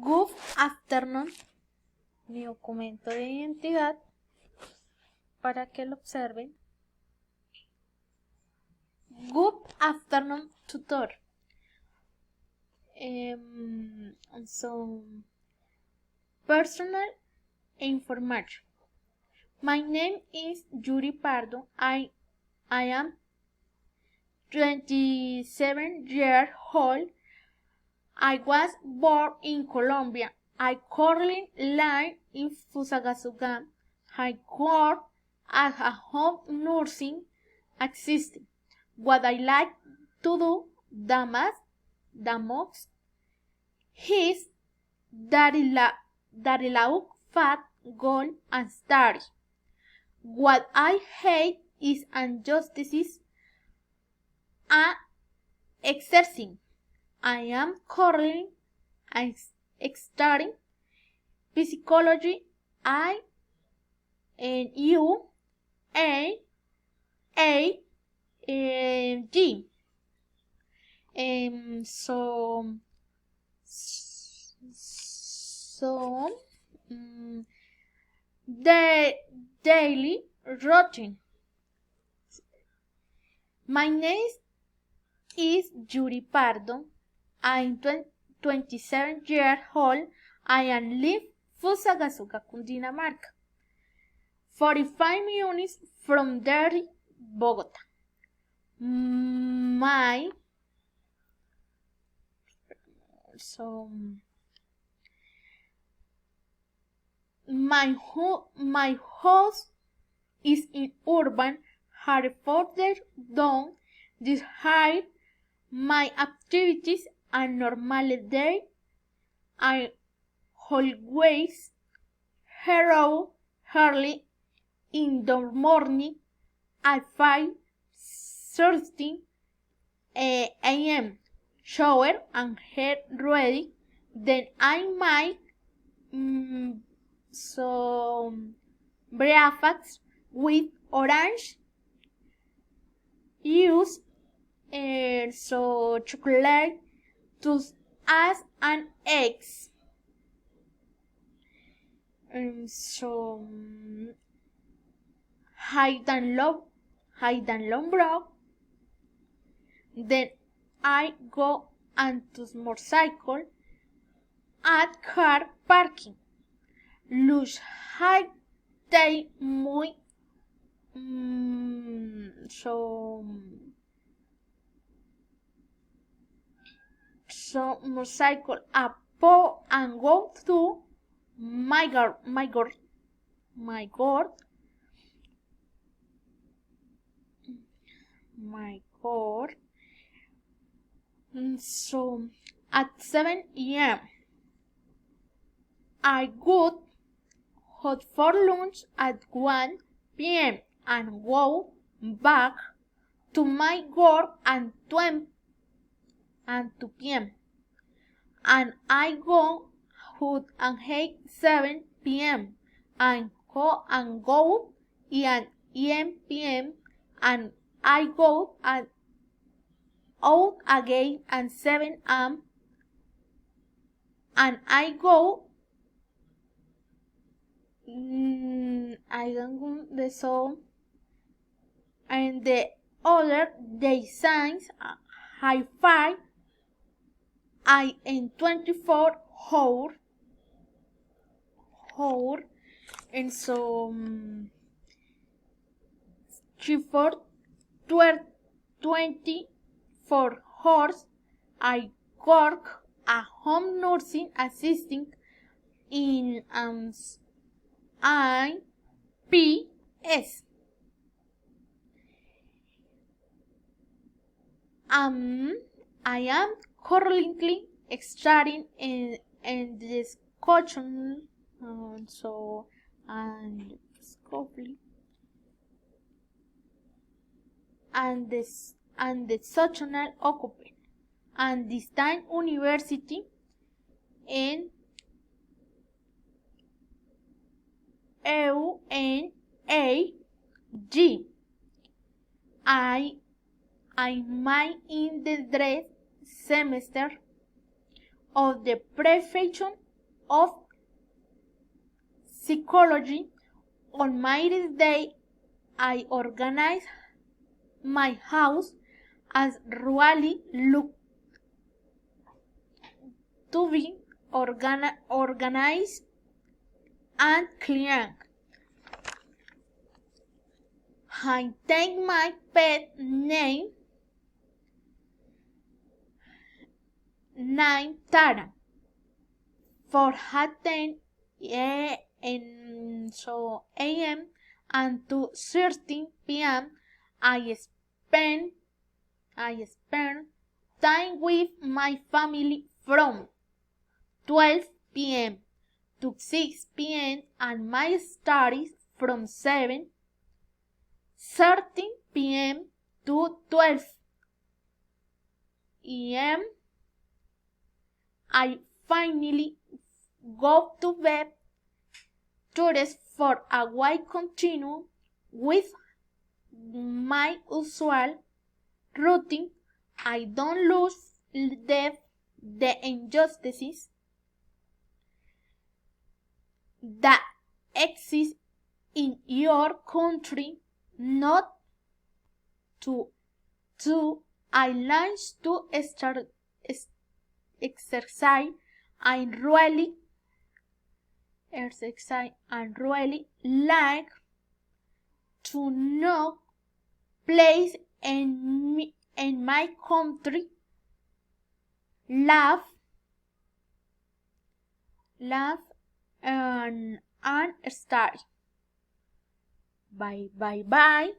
Good afternoon, mi documento de identidad, para que lo observen. Good afternoon, tutor. So, personal information. My name is Yuri Pardo. I am 27 years old. I was born in Colombia. I currently live in Fusagasugá. I work as a home nursing assistant. What I like to do the most is that I love fat, gold, and stars. What I hate is injustices and exercising. I am currently studying psychology. I N U A G. The daily routine. My name is Yuri Pardo. I'm 27 years old. I am live Fusagasugá, Cundinamarca. 45 minutes from there, Bogota. My house is in urban Hartford down this high. My activities are normal day. I always early in the morning at 5:30 a.m. Shower and get ready. Then I might breakfast with orange juice, chocolate, toast as and eggs. High and low block. Then I go onto motorcycle at car parking. Luz high day muy motorcycle up and go to my god. So at 7 a.m. I go hot for lunch at 1 p.m. and go back to my work at 2 p.m. and I go hot at 7 p.m. and go at 8 p.m. and I go out again at 7 a.m. and I go and the other day signs high five I in 24 hour and for 24 hours I work a home nursing assistant in IPS. I am currently studying in the Scotland, and the social occupant and this time university in EUNAG. I in the dread semester of the profession of Psychology. On my day, I organize my house as really look to be organized and clean. I take my pet name Tara for her 10 a.m. and to 13 p.m. I spend time with my family from 12 p.m. to 6 p.m. and my studies from 7:30 p.m. to 12 a.m. I finally go to bed to rest for a while. Continue with my usual routine. I don't lose the injustices that exist in your country. Not to I learned to start exercise. I really like to know place in my country. Laugh and study. Bye.